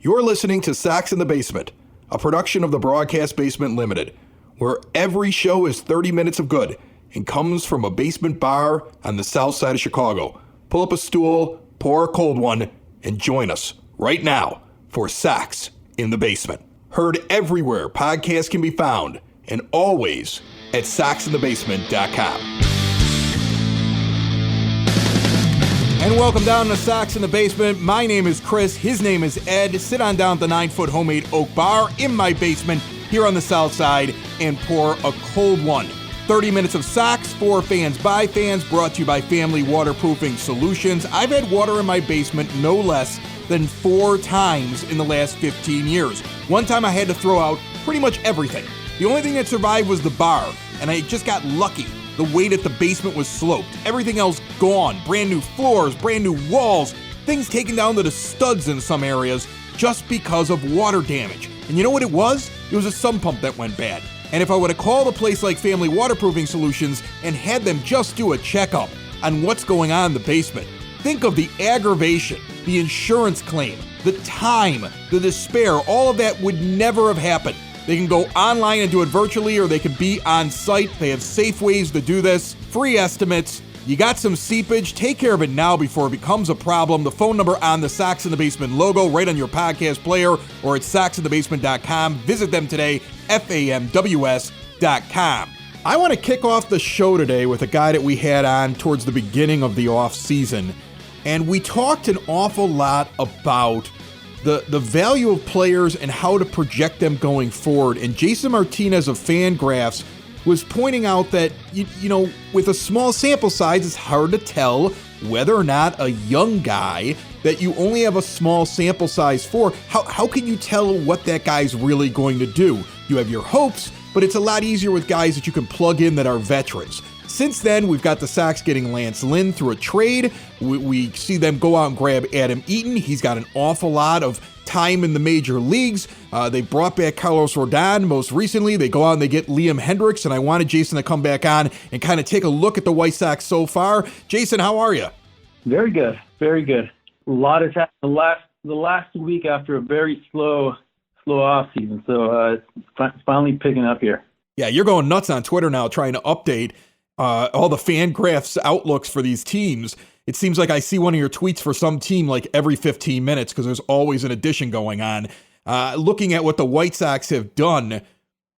You're listening to Sox in the Basement, a production of the Broadcast Basement Limited, where every show is 30 minutes of good and comes from a basement bar on the south side of Chicago. Pull up a stool, pour a cold one, and join us right now for Sox in the Basement. Heard everywhere podcasts can be found, and always at soxinthebasement.com. And welcome down to Sox in the Basement. My name is Chris. His name is Ed. Sit on down at the 9-foot homemade oak bar in my basement here on the south side and pour a cold one. 30 minutes of Sox for fans by fans, brought to you by Family Waterproofing Solutions. I've had water in my basement no less than 4 times in the last 15 years. One time I had to throw out pretty much everything. The only thing that survived was the bar, and I just got lucky. The way that the basement was sloped. Everything else gone. Brand new floors, brand new walls, things taken down to the studs in some areas just because of water damage. And you know what it was? It was a sump pump that went bad. And if I would have called a place like Family Waterproofing Solutions and had them just do a checkup on what's going on in the basement, think of the aggravation, the insurance claim, the time, the despair. All of that would never have happened. They can go online and do it virtually, or they can be on site. They have safe ways to do this, free estimates. You got some seepage, take care of it now before it becomes a problem. The phone number on the Sox in the Basement logo right on your podcast player or at soxinthebasement.com. Visit them today, famws.com. I want to kick off the show today with a guy that we had on towards the beginning of the off season, and we talked an awful lot about the value of players and how to project them going forward. And Jason Martinez of FanGraphs was pointing out that, you know, with a small sample size, it's hard to tell whether or not a young guy that you only have a small sample size for, how can you tell what that guy's really going to do? You have your hopes, but it's a lot easier with guys that you can plug in that are veterans. Since then, we've got the Sox getting Lance Lynn through a trade. We see them go out and grab Adam Eaton. He's got an awful lot of time in the major leagues. They brought back Carlos Rodon most recently. They go out and they get Liam Hendriks, and I wanted Jason to come back on and kind of take a look at the White Sox so far. Jason, how are you? Very good, very good. A lot has happened the last week after a very slow off season, so it's finally picking up here. Yeah, you're going nuts on Twitter now trying to update all the FanGraphs outlooks for these teams. It seems like I see one of your tweets for some team like every 15 minutes because there's always an addition going on. Looking at what the White Sox have done,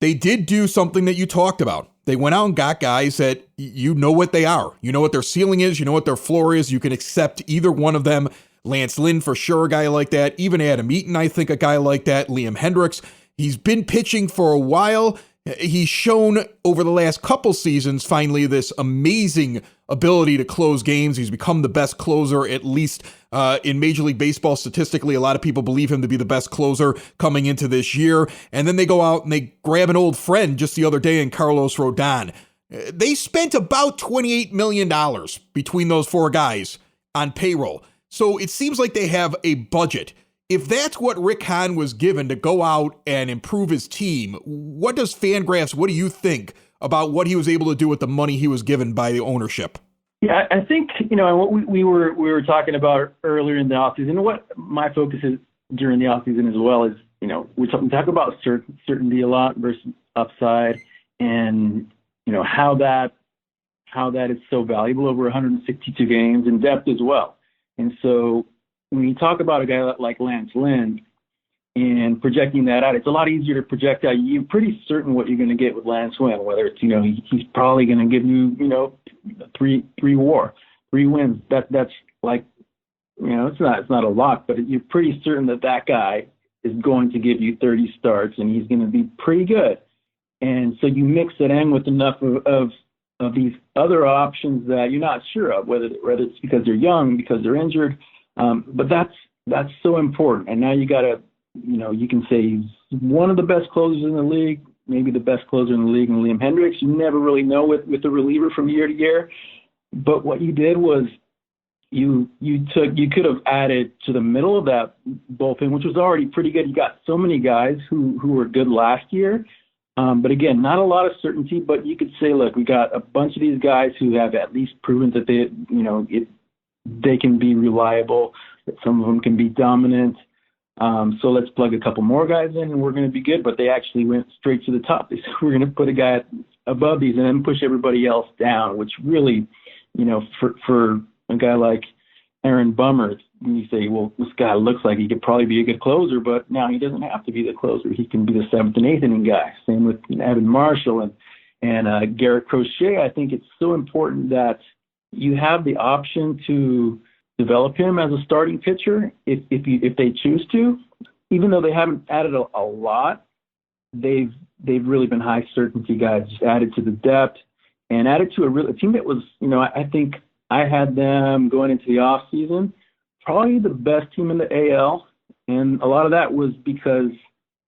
they did do something that you talked about. They went out and got guys that you know what they are. You know what their ceiling is. You know what their floor is. You can accept either one of them. Lance Lynn, for sure, a guy like that. Even Adam Eaton, I think, a guy like that. Liam Hendriks. He's been pitching for a while. He's shown over the last couple seasons, finally, this amazing ability to close games. He's become the best closer, at least in Major League Baseball statistically. A lot of people believe him to be the best closer coming into this year. And then they go out and they grab an old friend just the other day in Carlos Rodon. They spent about $28 million between those 4 guys on payroll. So it seems like they have a budget. If that's what Rick Hahn was given to go out and improve his team, what do you think about what he was able to do with the money he was given by the ownership? Yeah, I think, you know, what we were talking about earlier in the offseason, and what my focus is during the offseason as well is, you know, we talk about certainty a lot versus upside, and, you know, how that is so valuable over 162 games, and depth as well. And so when you talk about a guy like Lance Lynn and projecting that out, it's a lot easier to project out. You're pretty certain what you're going to get with Lance Lynn, whether it's, you know, he's probably going to give you, you know, three wins. That's like, you know, it's not a lot, but you're pretty certain that guy is going to give you 30 starts and he's going to be pretty good. And so you mix it in with enough of these other options that you're not sure of, whether it's because they're young, because they're injured. But that's so important. And now you got to, you know, you can say he's one of the best closers in the league, maybe the best closer in the league, and Liam Hendriks. You never really know with the reliever from year to year. But what you did was you could have added to the middle of that bullpen, which was already pretty good. You got so many guys who were good last year. But again, not a lot of certainty, but you could say, look, we got a bunch of these guys who have at least proven that they can be reliable, that some of them can be dominant. So let's plug a couple more guys in and we're going to be good. But they actually went straight to the top. They said, we're going to put a guy above these and then push everybody else down, which really, for a guy like Aaron Bummer, you say, well, this guy looks like he could probably be a good closer, but now he doesn't have to be the closer. He can be the seventh and eighth inning guy. Same with Evan Marshall and Garrett Crochet. I think it's so important that you have the option to develop him as a starting pitcher if they choose to. Even though they haven't added a lot, they've really been high certainty guys, just added to the depth and added to a team that was, I think I had them going into the off season, probably the best team in the AL. And a lot of that was because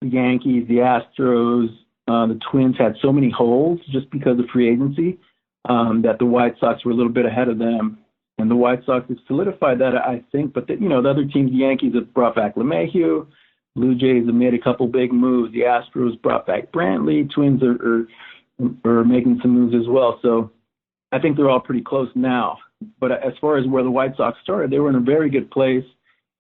the Yankees, the Astros, the Twins had so many holes just because of free agency that the White Sox were a little bit ahead of them. And the White Sox have solidified that, I think. But, the other teams, the Yankees have brought back LeMahieu. Blue Jays have made a couple big moves. The Astros brought back Brantley. Twins are making some moves as well. So I think they're all pretty close now. But as far as where the White Sox started, they were in a very good place,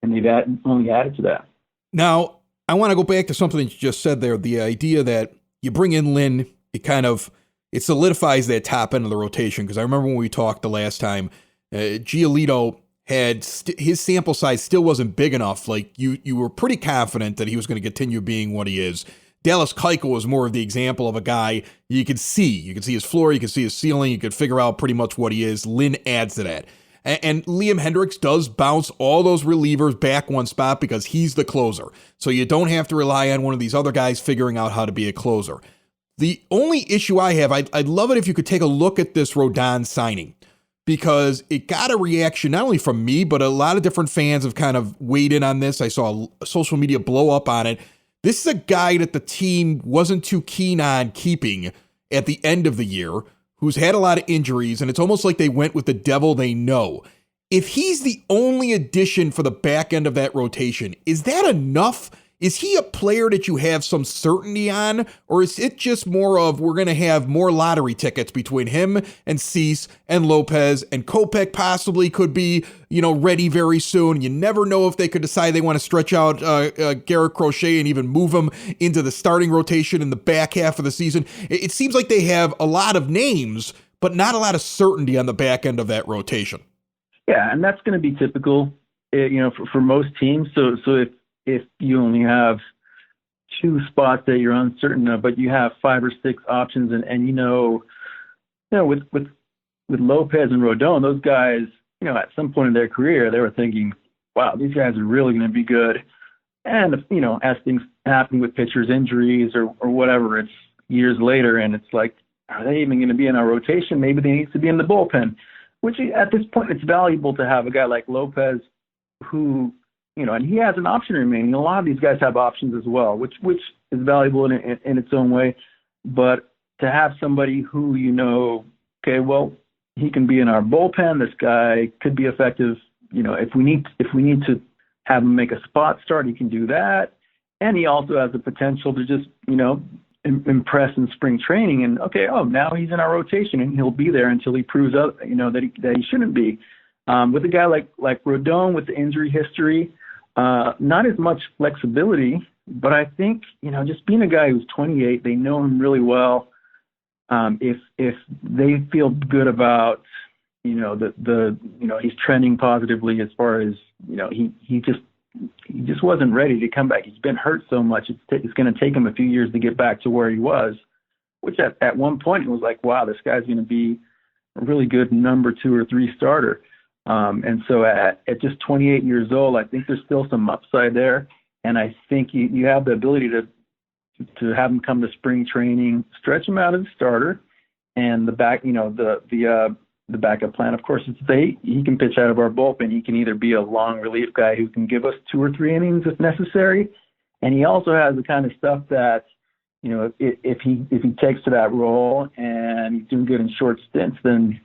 and they've only added to that. Now, I want to go back to something you just said there, the idea that you bring in Lynn, it solidifies that top end of the rotation. Because I remember when we talked the last time, Giolito had his sample size still wasn't big enough. Like you were pretty confident that he was going to continue being what he is. Dallas Keuchel was more of the example of a guy you could see his floor, you could see his ceiling, you could figure out pretty much what he is. Lynn adds to that. And Liam Hendriks does bounce all those relievers back one spot because he's the closer. So you don't have to rely on one of these other guys figuring out how to be a closer. The only issue I have, I'd love it if you could take a look at this Rodon signing, because it got a reaction not only from me, but a lot of different fans have kind of weighed in on this. I saw social media blow up on it. This is a guy that the team wasn't too keen on keeping at the end of the year, who's had a lot of injuries, and it's almost like they went with the devil they know. If he's the only addition for the back end of that rotation, is that enough? Is he a player that you have some certainty on, or is it just more of we're going to have more lottery tickets between him and Cease and Lopez, and Kopech possibly could be, ready very soon. You never know if they could decide they want to stretch out Garrett Crochet and even move him into the starting rotation in the back half of the season. It seems like they have a lot of names, but not a lot of certainty on the back end of that rotation. Yeah, and that's going to be typical, for most teams. So if you only have two spots that you're uncertain of, but you have 5 or 6 options, and with Lopez and Rodon, those guys, at some point in their career, they were thinking, wow, these guys are really going to be good. And, as things happen with pitchers' injuries or whatever, it's years later, and it's like, are they even going to be in our rotation? Maybe they need to be in the bullpen, which at this point, it's valuable to have a guy like Lopez who, and he has an option remaining. A lot of these guys have options as well, which is valuable in its own way. But to have somebody who, okay, well, he can be in our bullpen. This guy could be effective. If we need to have him make a spot start, he can do that. And he also has the potential to just, impress in spring training. And okay, now he's in our rotation, and he'll be there until he proves out, that he shouldn't be. With a guy like Rodon with the injury history, not as much flexibility, but I think, just being a guy who's 28, they know him really well. If they feel good about, he's trending positively as far as, he just wasn't ready to come back. He's been hurt so much. It's going to take him a few years to get back to where he was, which at one point it was like, wow, this guy's going to be a really good number 2 or 3 starter. And so at just 28 years old, I think there's still some upside there. And I think you have the ability to have him come to spring training, stretch him out as a starter, and the backup plan, of course, is he can pitch out of our bullpen. He can either be a long relief guy who can give us 2 or 3 innings if necessary. And he also has the kind of stuff that, if he takes to that role and he's doing good in short stints, then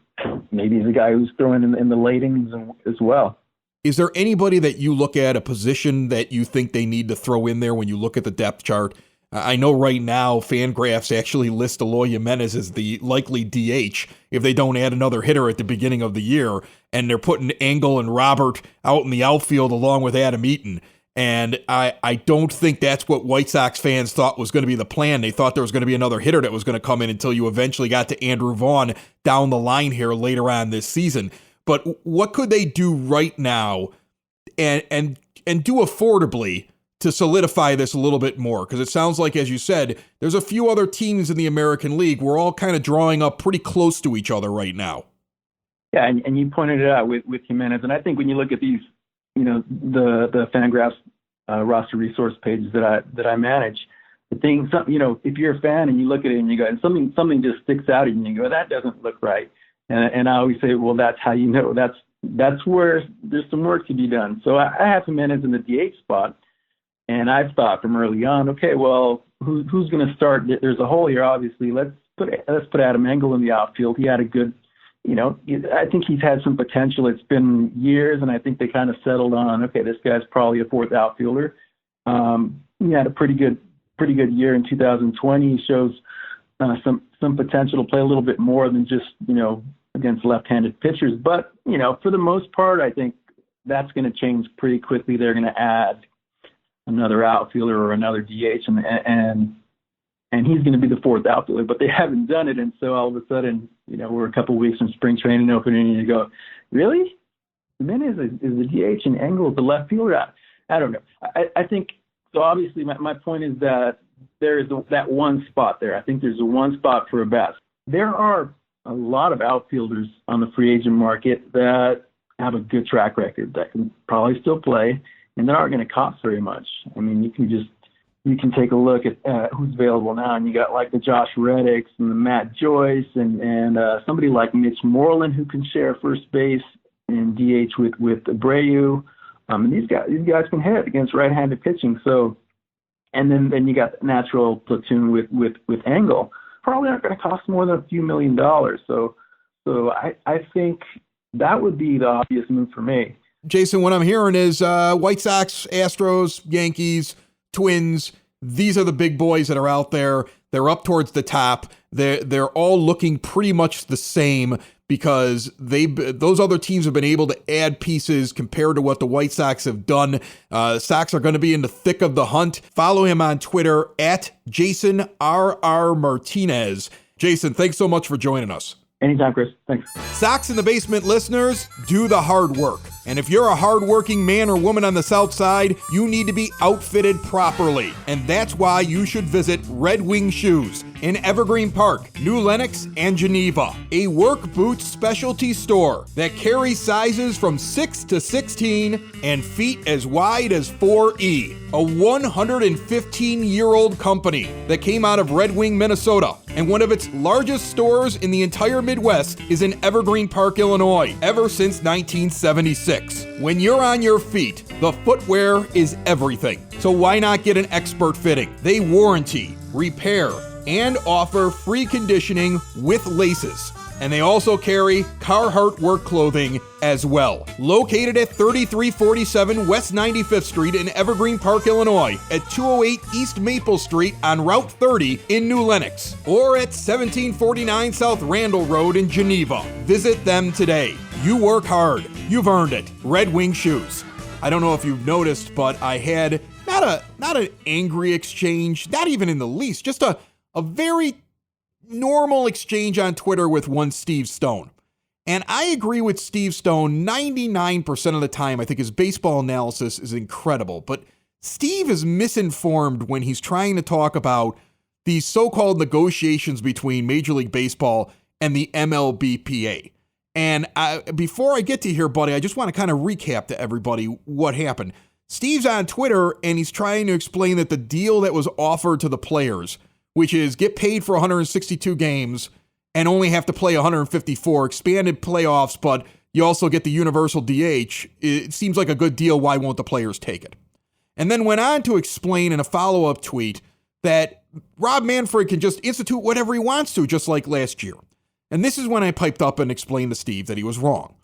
maybe he's a guy who's throwing in the late innings as well. Is there anybody that you look at, a position that you think they need to throw in there when you look at the depth chart? I know right now FanGraphs actually list Eloy Jimenez as the likely DH if they don't add another hitter at the beginning of the year, and they're putting Engel and Robert out in the outfield along with Adam Eaton. And I don't think that's what White Sox fans thought was going to be the plan. They thought there was going to be another hitter that was going to come in until you eventually got to Andrew Vaughn down the line here later on this season. But what could they do right now and do affordably to solidify this a little bit more? Because it sounds like, as you said, there's a few other teams in the American League. We're all kind of drawing up pretty close to each other right now. Yeah, and you pointed it out with Jimenez. And I think when you look at these, the FanGraphs RosterResource pages that I manage, the thing, if you're a fan and you look at it and you go, and something just sticks out and you go, that doesn't look right. And I always say, well, that's how you know. That's where there's some work to be done. So I have Jimenez in the DH spot, and I've thought from early on, okay, well, who's going to start? There's a hole here, obviously. Let's put Adam Engel in the outfield. He had a good, I think he's had some potential. It's been years, and I think they kind of settled on, okay, this guy's probably a fourth outfielder. He had a pretty good year in 2020. He shows some potential to play a little bit more than just, against left-handed pitchers. But, for the most part, I think that's going to change pretty quickly. They're going to add another outfielder or another DH, and he's going to be the fourth outfielder. But they haven't done it, and so all of a sudden, we're a couple of weeks from spring training opening, and you go, really? Jimenez is the DH and Engel is the left fielder? I don't know. I think so. Obviously, my point is that there is that one spot there. I think there's a one spot for a bat. There are a lot of outfielders on the free agent market that have a good track record that can probably still play and that aren't going to cost very much. I mean, you can take a look at who's available now, and you got like the Josh Reddicks and the Matt Joyce and somebody like Mitch Moreland who can share first base and DH with Abreu. And these guys can hit against right-handed pitching. So, and then you got the natural platoon with Engel. Probably aren't going to cost more than a few $1 million. So I think that would be the obvious move for me. Jason, what I'm hearing is White Sox, Astros, Yankees, Twins. These are the big boys that are out there. They're up towards the top. They're all looking pretty much the same because those other teams have been able to add pieces compared to what the White Sox have done. Sox are going to be in the thick of the hunt. Follow him on Twitter at Jason R.R. Martinez. Jason, thanks so much for joining us. Anytime, Chris. Thanks. Sox in the Basement listeners, do the hard work. And if you're a hardworking man or woman on the South Side, you need to be outfitted properly. And that's why you should visit Red Wing Shoes in Evergreen Park, New Lenox, and Geneva. A work boots specialty store that carries sizes from 6 to 16 and feet as wide as 4E. A 115-year-old company that came out of Red Wing, Minnesota. And one of its largest stores in the entire Midwest is in Evergreen Park, Illinois, ever since 1976. When you're on your feet, the footwear is everything. So why not get an expert fitting? They warranty, repair, and offer free conditioning with laces. And they also carry Carhartt work clothing as well. Located at 3347 West 95th Street in Evergreen Park, Illinois, at 208 East Maple Street on Route 30 in New Lenox, or at 1749 South Randall Road in Geneva. Visit them today. You work hard. You've earned it. Red Wing Shoes. I don't know if you've noticed, but I had not an angry exchange, not even in the least, just a very normal exchange on Twitter with one Steve Stone. And I agree with Steve Stone 99% of the time. I think his baseball analysis is incredible. But Steve is misinformed when he's trying to talk about these so-called negotiations between Major League Baseball and the MLBPA. And before I get to here, buddy, I just want to kind of recap to everybody what happened. Steve's on Twitter, and he's trying to explain that the deal that was offered to the players, which is get paid for 162 games and only have to play 154, expanded playoffs, but you also get the universal DH. It seems like a good deal. Why won't the players take it? And then went on to explain in a follow-up tweet that Rob Manfred can just institute whatever he wants to, just like last year. And this is when I piped up and explained to Steve that he was wrong.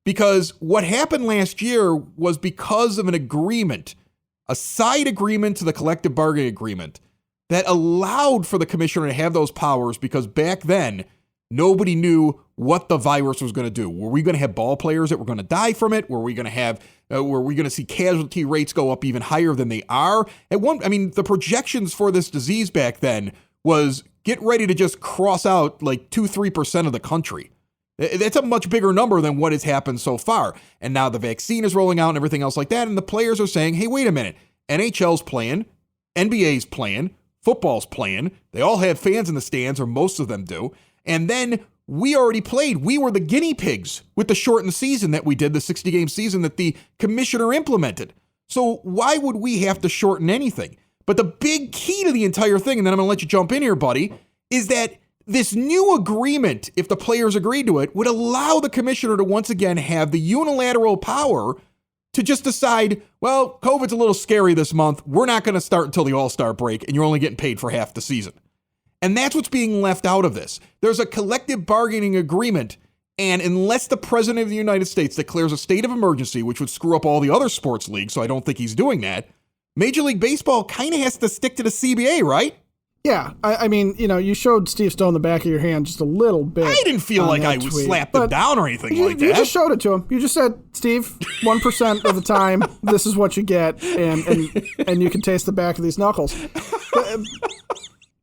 Because what happened last year was because of an agreement, a side agreement to the collective bargaining agreement, that allowed for the commissioner to have those powers because back then, nobody knew what the virus was going to do. Were we going to have ball players that were going to die from it? Were we going to have Were we going to see casualty rates go up even higher than they are? The projections for this disease back then was get ready to just cross out like 2-3% of the country. That's a much bigger number than what has happened so far. And now the vaccine is rolling out and everything else like that. And the players are saying, hey, wait a minute. NHL's playing, NBA's playing, football's playing. They all have fans in the stands, or most of them do. And then we already played. We were the guinea pigs with the shortened season that we did, the 60-game season that the commissioner implemented. So why would we have to shorten anything? But the big key to the entire thing, and then I'm going to let you jump in here, buddy, is that this new agreement, if the players agreed to it, would allow the commissioner to once again have the unilateral power to just decide, well, COVID's a little scary this month. We're not going to start until the All-Star break, and you're only getting paid for half the season. And that's what's being left out of this. There's a collective bargaining agreement, and unless the president of the United States declares a state of emergency, which would screw up all the other sports leagues, so I don't think he's doing that, Major League Baseball kind of has to stick to the CBA, right? Yeah, I mean, you showed Steve Stone the back of your hand just a little bit. I didn't feel like I slapped him down or anything like that. You just showed it to him. You just said, Steve, 1% of the time, this is what you get, and you can taste the back of these knuckles.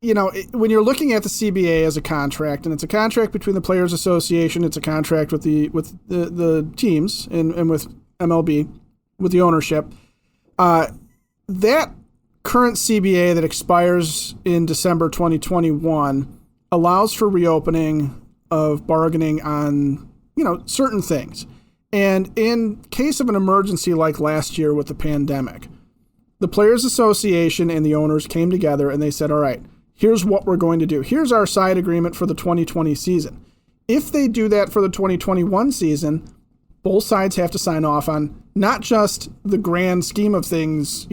When you're looking at the CBA as a contract, and it's a contract between the Players Association, it's a contract with the teams and with MLB, with the ownership, that current CBA that expires in December 2021 allows for reopening of bargaining on, certain things. And in case of an emergency like last year with the pandemic, the Players Association and the owners came together and they said, all right, here's what we're going to do. Here's our side agreement for the 2020 season. If they do that for the 2021 season, both sides have to sign off on not just the grand scheme of things,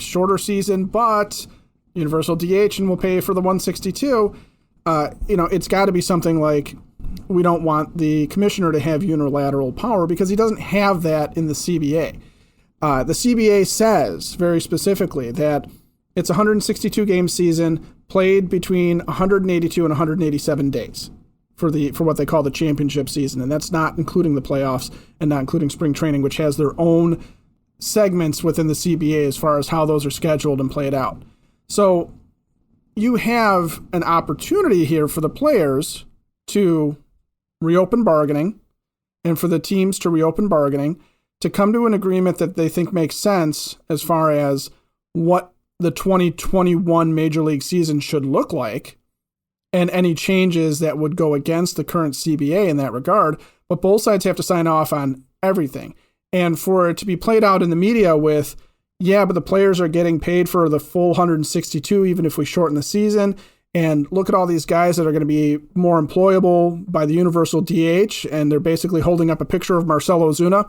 shorter season, but universal DH and we'll pay for the 162. It's got to be something like, we don't want the commissioner to have unilateral power because he doesn't have that in the CBA. The CBA says very specifically that it's a 162 game season played between 182 and 187 days. For what they call the championship season, and that's not including the playoffs and not including spring training, which has their own segments within the CBA as far as how those are scheduled and played out. So you have an opportunity here for the players to reopen bargaining and for the teams to reopen bargaining to come to an agreement that they think makes sense as far as what the 2021 Major League season should look like, and any changes that would go against the current CBA in that regard. But both sides have to sign off on everything. And for it to be played out in the media with, yeah, but the players are getting paid for the full 162, even if we shorten the season. And look at all these guys that are going to be more employable by the universal DH. And they're basically holding up a picture of Marcell Ozuna.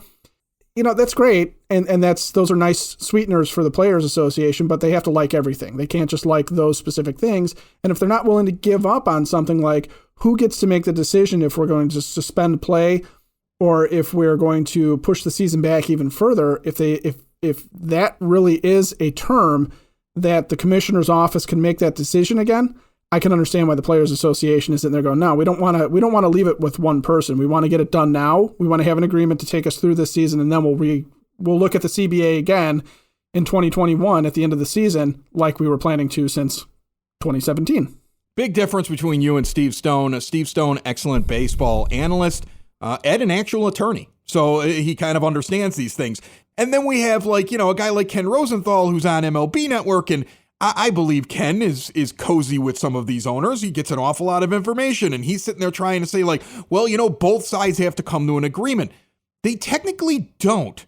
That's great. And those are nice sweeteners for the Players Association, but they have to like everything. They can't just like those specific things. And if they're not willing to give up on something like who gets to make the decision if we're going to suspend play or if we're going to push the season back even further, if that really is a term that the commissioner's office can make that decision again, I can understand why the Players Association is sitting there going, no, we don't want to leave it with one person. We want to get it done now. We want to have an agreement to take us through this season, and then we'll look at the CBA again in 2021 at the end of the season, like we were planning to since 2017. Big difference between you and Steve Stone. Steve Stone, excellent baseball analyst. Ed, an actual attorney. So he kind of understands these things. And then we have a guy like Ken Rosenthal who's on MLB Network, and I believe Ken is cozy with some of these owners. He gets an awful lot of information, and he's sitting there trying to say both sides have to come to an agreement. They technically don't.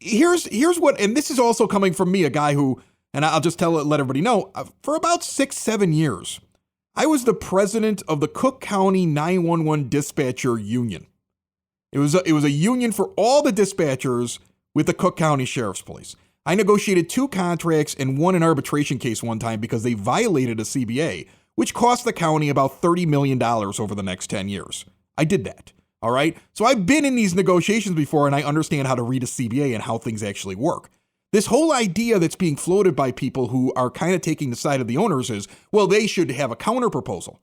Here's what, and this is also coming from me, a guy who, and I'll just let everybody know, for about 6-7 years, I was the president of the Cook County 911 Dispatcher Union. It was a union for all the dispatchers with the Cook County Sheriff's Police. I negotiated 2 contracts and won an arbitration case one time because they violated a CBA, which cost the county about $30 million over the next 10 years. I did that. All right. So I've been in these negotiations before, and I understand how to read a CBA and how things actually work. This whole idea that's being floated by people who are kind of taking the side of the owners is, well, they should have a counter proposal.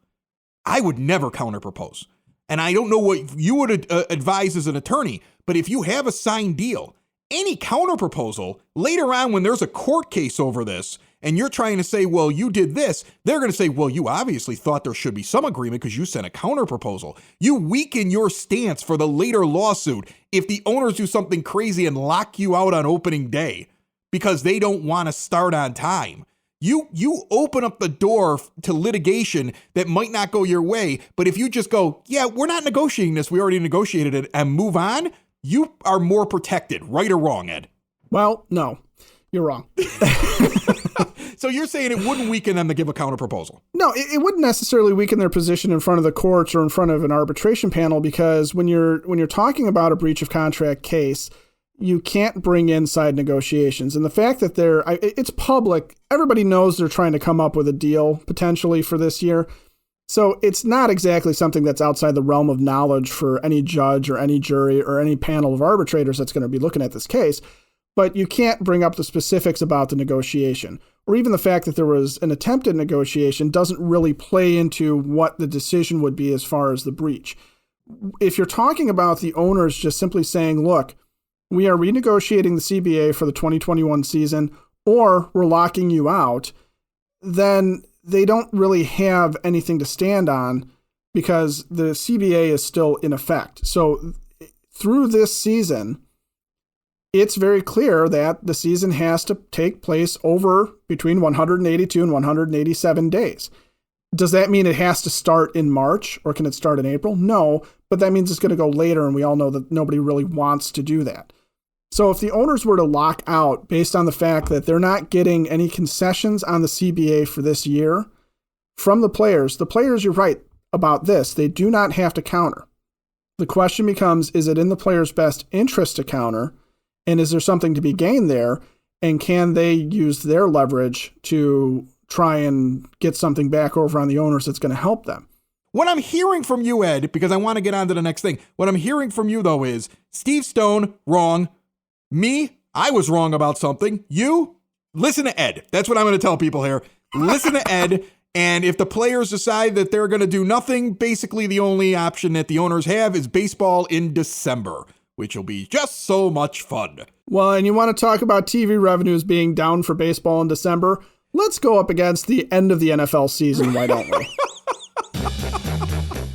I would never counter propose. And I don't know what you would advise as an attorney, But if you have a signed deal, any counterproposal later on when there's a court case over this and you're trying to say, well, you did this, they're going to say, well, you obviously thought there should be some agreement because you sent a counterproposal. You weaken your stance for the later lawsuit if the owners do something crazy and lock you out on opening day because they don't want to start on time. You open up the door to litigation that might not go your way, but if you just go, yeah, we're not negotiating this, we already negotiated it, and move on, you are more protected, right or wrong, Ed? Well, no, you're wrong. So you're saying it wouldn't weaken them to give a counterproposal? No, it wouldn't necessarily weaken their position in front of the courts or in front of an arbitration panel, because when you're talking about a breach of contract case, you can't bring in side negotiations. And the fact that it's public, everybody knows they're trying to come up with a deal potentially for this year. So it's not exactly something that's outside the realm of knowledge for any judge or any jury or any panel of arbitrators that's going to be looking at this case. But you can't bring up the specifics about the negotiation, or even the fact that there was an attempted negotiation doesn't really play into what the decision would be as far as the breach. If you're talking about the owners just simply saying, look, we are renegotiating the CBA for the 2021 season, or we're locking you out, then they don't really have anything to stand on because the CBA is still in effect. So through this season, it's very clear that the season has to take place over between 182 and 187 days. Does that mean it has to start in March, or can it start in April? No, but that means it's going to go later, and we all know that nobody really wants to do that. So if the owners were to lock out based on the fact that they're not getting any concessions on the CBA for this year from the players, you're right about this, they do not have to counter. The question becomes, is it in the players' best interest to counter? And is there something to be gained there? And can they use their leverage to try and get something back over on the owners that's going to help them? What I'm hearing from you, Ed, because I want to get on to the next thing, what I'm hearing from you, though, is Steve Stone, wrong. Me, I was wrong about something. You, listen to Ed. That's what I'm going to tell people here. Listen to Ed. And if the players decide that they're going to do nothing, basically the only option that the owners have is baseball in December, which will be just so much fun. Well, and you want to talk about TV revenues being down for baseball in December? Let's go up against the end of the NFL season, why don't we?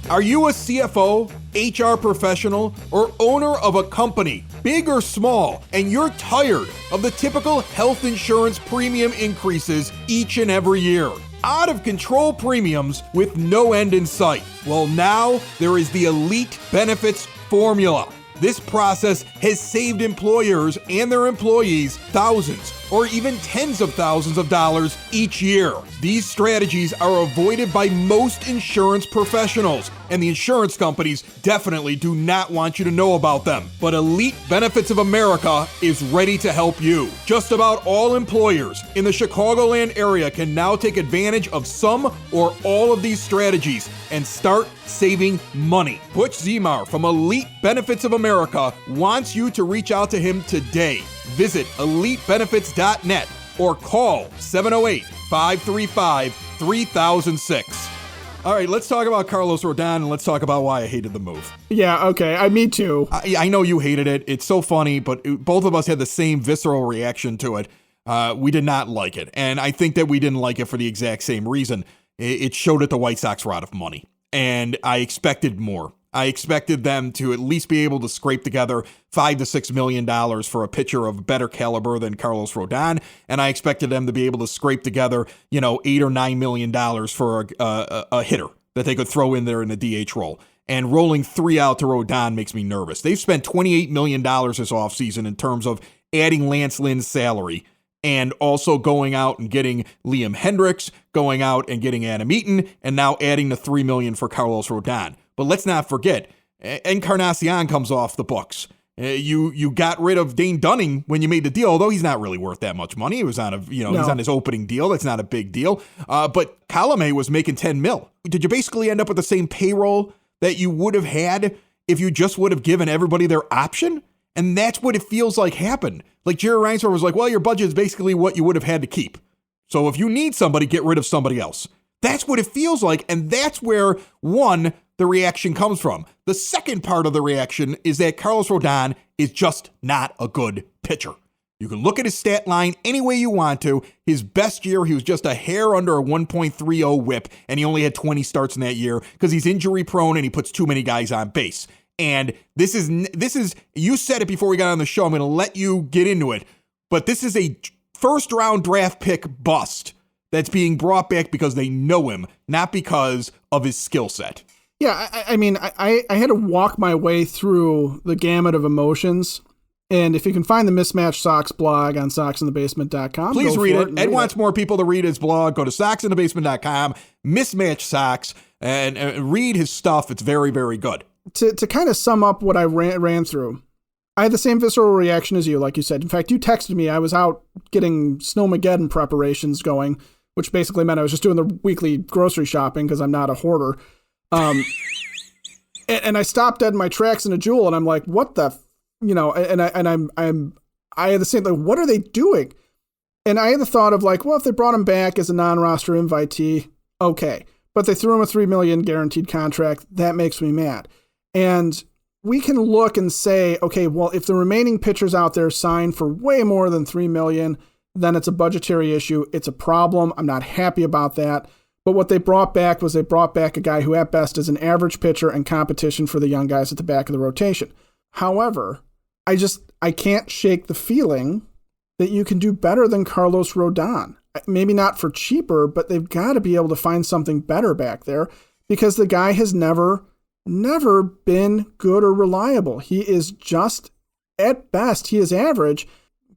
Are you a CFO, HR professional, or owner of a company, big or small, and you're tired of the typical health insurance premium increases each and every year? Out of control premiums with no end in sight. Well, now there is the Elite Benefits Formula. This process has saved employers and their employees thousands or even tens of thousands of dollars each year. These strategies are avoided by most insurance professionals, and the insurance companies definitely do not want you to know about them. But Elite Benefits of America is ready to help you. Just about all employers in the Chicagoland area can now take advantage of some or all of these strategies and start saving money. Butch Zemar from Elite Benefits of America wants you to reach out to him today. Visit EliteBenefits.net or call 708-535-3006. All right, let's talk about Carlos Rodon, and let's talk about why I hated the move. Yeah, okay, me too. I know you hated it. It's so funny, but both of us had the same visceral reaction to it. We did not like it, and I think that we didn't like it for the exact same reason. It showed that the White Sox were out of money, and I expected more. I expected them to at least be able to scrape together $5 to $6 million for a pitcher of better caliber than Carlos Rodon, and I expected them to be able to scrape together, $8 or $9 million for a hitter that they could throw in there in the DH role. And rolling 3 out to Rodon makes me nervous. They've spent $28 million this offseason in terms of adding Lance Lynn's salary, and also going out and getting Liam Hendricks, going out and getting Adam Eaton, and now adding the $3 million for Carlos Rodon. But let's not forget, Encarnacion comes off the books. You got rid of Dane Dunning when you made the deal, although he's not really worth that much money. He was on he's on his opening deal. That's not a big deal. But Colomé was making $10 million. Did you basically end up with the same payroll that you would have had if you just would have given everybody their option? And that's what it feels like happened. Like Jerry Reinsdorf was like, well, your budget is basically what you would have had to keep. So if you need somebody, get rid of somebody else. That's what it feels like. And that's where, one, the reaction comes from. The second part of the reaction is that Carlos Rodon is just not a good pitcher. You can look at his stat line any way you want to. His best year, he was just a hair under a 1.30 whip, and he only had 20 starts in that year because he's injury prone and he puts too many guys on base. And this is, you said it before we got on the show, I'm going to let you get into it, but this is a first round draft pick bust that's being brought back because they know him, not because of his skill set. Yeah, I mean, I had to walk my way through the gamut of emotions. And if you can find the Mismatched Sox blog on soxinthebasement.com, please read it. Ed wants more people to read his blog. Go to soxinthebasement.com, Mismatched Sox, and read his stuff. It's very, very good. To kind of sum up what I ran through, I had the same visceral reaction as you, like you said. In fact, you texted me. I was out getting Snowmageddon preparations going, which basically meant I was just doing the weekly grocery shopping because I'm not a hoarder. And I stopped dead in my tracks in a Jewel, and I'm like, what the I had the same, like, what are they doing? And I had the thought of like, well, if they brought him back as a non-roster invitee, okay. But they threw him a $3 million guaranteed contract. That makes me mad. And we can look and say, okay, well, if the remaining pitchers out there sign for way more than $3 million, then it's a budgetary issue. It's a problem. I'm not happy about that. But what they brought back was they brought back a guy who at best is an average pitcher and competition for the young guys at the back of the rotation. However, I can't shake the feeling that you can do better than Carlos Rodon. Maybe not for cheaper, but they've got to be able to find something better back there because the guy has never been good or reliable. He is just, at best, he is average.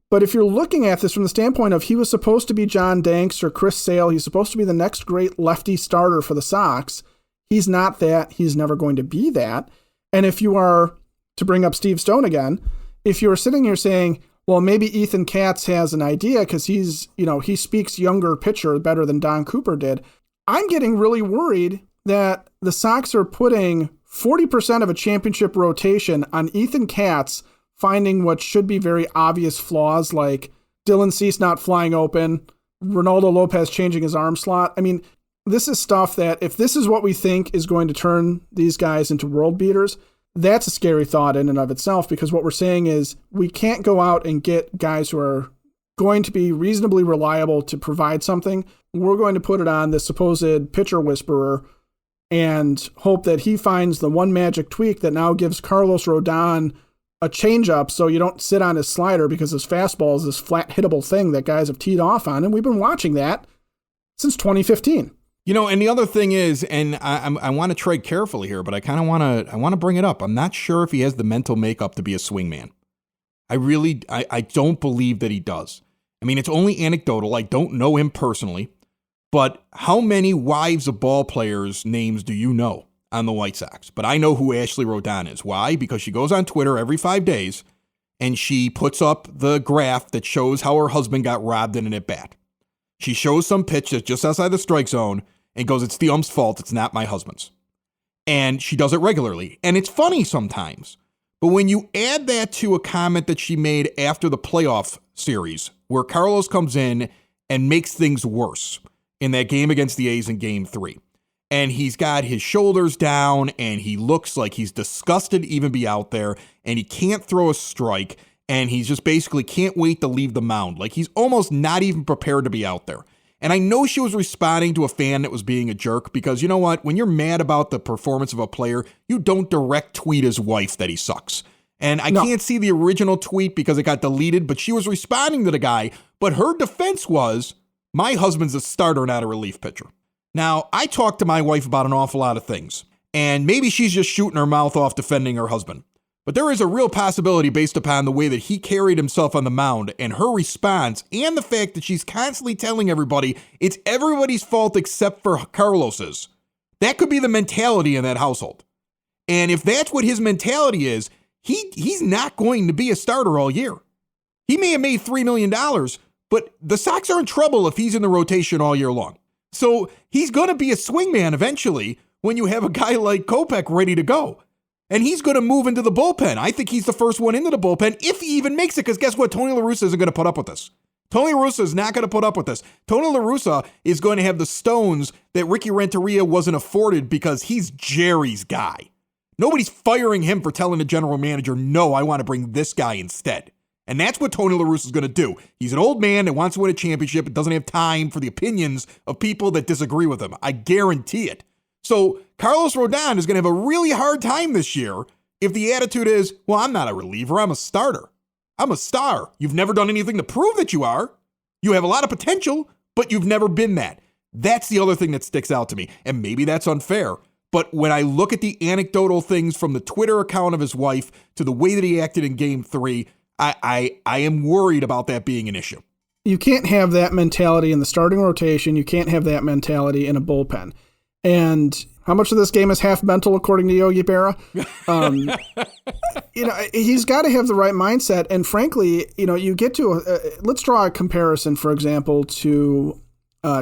But if you're looking at this from the standpoint of he was supposed to be John Danks or Chris Sale, he's supposed to be the next great lefty starter for the Sox. He's not that. He's never going to be that. And if you are, to bring up Steve Stone again, if you're sitting here saying, well, maybe Ethan Katz has an idea because he speaks younger pitcher better than Don Cooper did. I'm getting really worried that the Sox are putting 40% of a championship rotation on Ethan Katz finding what should be very obvious flaws like Dylan Cease not flying open, Ronaldo Lopez changing his arm slot. I mean, this is stuff that if this is what we think is going to turn these guys into world beaters, that's a scary thought in and of itself, because what we're saying is we can't go out and get guys who are going to be reasonably reliable to provide something. We're going to put it on the supposed pitcher whisperer and hope that he finds the one magic tweak that now gives Carlos Rodon a changeup so you don't sit on his slider because his fastball is this flat hittable thing that guys have teed off on, and we've been watching that since 2015. And the other thing is, and I want to tread carefully here, but I kind of want to bring it up. I'm not sure if he has the mental makeup to be a swingman. I don't believe that he does. I mean, it's only anecdotal. I don't know him personally, but how many wives of ball players' names do you know on the White Sox? But I know who Ashley Rodon is. Why? Because she goes on Twitter every 5 days and she puts up the graph that shows how her husband got robbed in an at-bat. She shows some pitch that's just outside the strike zone and goes, it's the ump's fault, it's not my husband's. And she does it regularly. And it's funny sometimes. But when you add that to a comment that she made after the playoff series, where Carlos comes in and makes things worse in that game against the A's in Game 3, and he's got his shoulders down, and he looks like he's disgusted to even be out there, and he can't throw a strike, and he's just basically can't wait to leave the mound. Like he's almost not even prepared to be out there. And I know she was responding to a fan that was being a jerk because, you know what? When you're mad about the performance of a player, you don't direct tweet his wife that he sucks. And I can't see the original tweet because it got deleted, but she was responding to the guy. But her defense was, my husband's a starter, not a relief pitcher. Now, I talked to my wife about an awful lot of things, and maybe she's just shooting her mouth off defending her husband. But there is a real possibility based upon the way that he carried himself on the mound and her response and the fact that she's constantly telling everybody it's everybody's fault except for Carlos's. That could be the mentality in that household. And if that's what his mentality is, he's not going to be a starter all year. He may have made $3 million, but the Sox are in trouble if he's in the rotation all year long. So he's going to be a swingman eventually when you have a guy like Kopech ready to go. And he's going to move into the bullpen. I think he's the first one into the bullpen if he even makes it, because guess what? Tony La Russa isn't going to put up with this. Tony La Russa is not going to put up with this. Tony La Russa is going to have the stones that Ricky Renteria wasn't afforded because he's Jerry's guy. Nobody's firing him for telling the general manager, no, I want to bring this guy instead. And that's what Tony La Russa is going to do. He's an old man that wants to win a championship and doesn't have time for the opinions of people that disagree with him. I guarantee it. So Carlos Rodon is going to have a really hard time this year if the attitude is, well, I'm not a reliever, I'm a starter. I'm a star. You've never done anything to prove that you are. You have a lot of potential, but you've never been that. That's the other thing that sticks out to me. And maybe that's unfair. But when I look at the anecdotal things from the Twitter account of his wife to the way that he acted in Game 3, I am worried about that being an issue. You can't have that mentality in the starting rotation. You can't have that mentality in a bullpen. And how much of this game is half mental, according to Yogi Berra? He's got to have the right mindset. And frankly, you get to let's draw a comparison, for example, to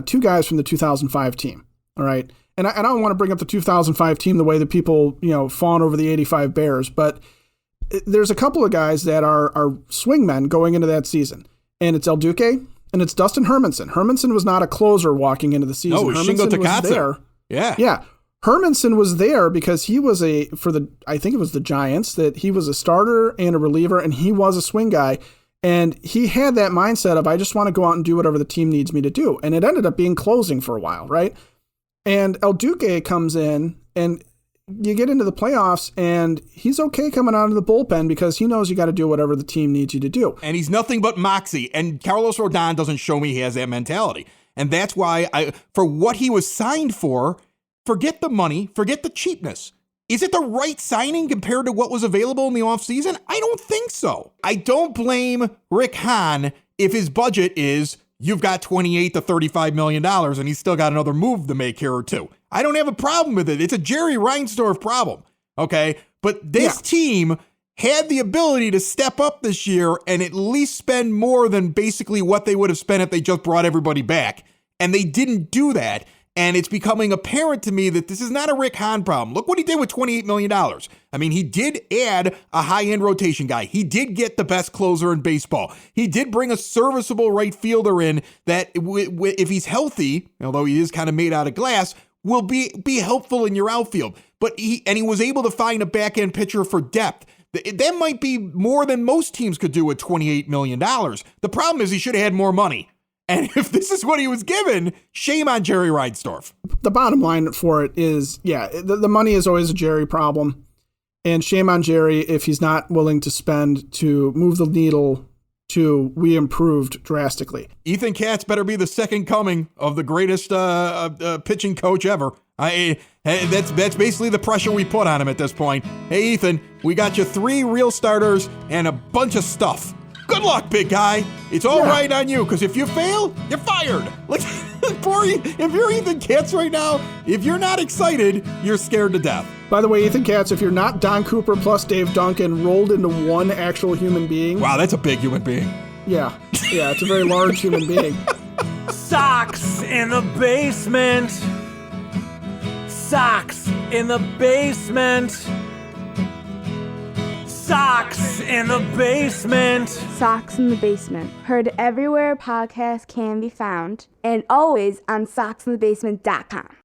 two guys from the 2005 team. All right. And I don't want to bring up the 2005 team the way that people, fawn over the 85 Bears, but there's a couple of guys that are swingmen going into that season. And it's El Duque and it's Dustin Hermanson. Hermanson was not a closer walking into the season. No, Hermanson was there. Yeah. Hermanson was there because he was I think it was the Giants, that he was a starter and a reliever, and he was a swing guy. And he had that mindset of, I just want to go out and do whatever the team needs me to do. And it ended up being closing for a while, right? And El Duque comes in, and you get into the playoffs, and he's okay coming out of the bullpen because he knows you got to do whatever the team needs you to do. And he's nothing but moxie. And Carlos Rodon doesn't show me he has that mentality. And that's why, for what he was signed for, forget the money, forget the cheapness. Is it the right signing compared to what was available in the offseason? I don't think so. I don't blame Rick Hahn if his budget is, you've got $28 to $35 million and he's still got another move to make here or two. I don't have a problem with it. It's a Jerry Reinsdorf problem, okay? But this team had the ability to step up this year and at least spend more than basically what they would have spent if they just brought everybody back. And they didn't do that. And it's becoming apparent to me that this is not a Rick Hahn problem. Look what he did with $28 million. I mean, he did add a high-end rotation guy. He did get the best closer in baseball. He did bring a serviceable right fielder in that, if he's healthy, although he is kind of made out of glass, will be helpful in your outfield. But he was able to find a back-end pitcher for depth. That might be more than most teams could do with $28 million. The problem is he should have had more money. And if this is what he was given, shame on Jerry Reinsdorf. The bottom line for it is, the money is always a Jerry problem. And shame on Jerry if he's not willing to spend to move the needle to we improved drastically. Ethan Katz better be the second coming of the greatest pitching coach ever. That's basically the pressure we put on him at this point. Hey, Ethan, we got you 3 real starters and a bunch of stuff. Good luck, big guy. It's all right on you, because if you fail, you're fired. If you're Ethan Katz right now, if you're not excited, you're scared to death. By the way, Ethan Katz, if you're not Don Cooper plus Dave Duncan rolled into one actual human being. Wow, that's a big human being. Yeah, it's a very large human being. Sox in the basement. Sox in the basement. Sox in the basement. Sox in the Basement. Heard everywhere podcasts can be found, and always on soxinthebasement.com.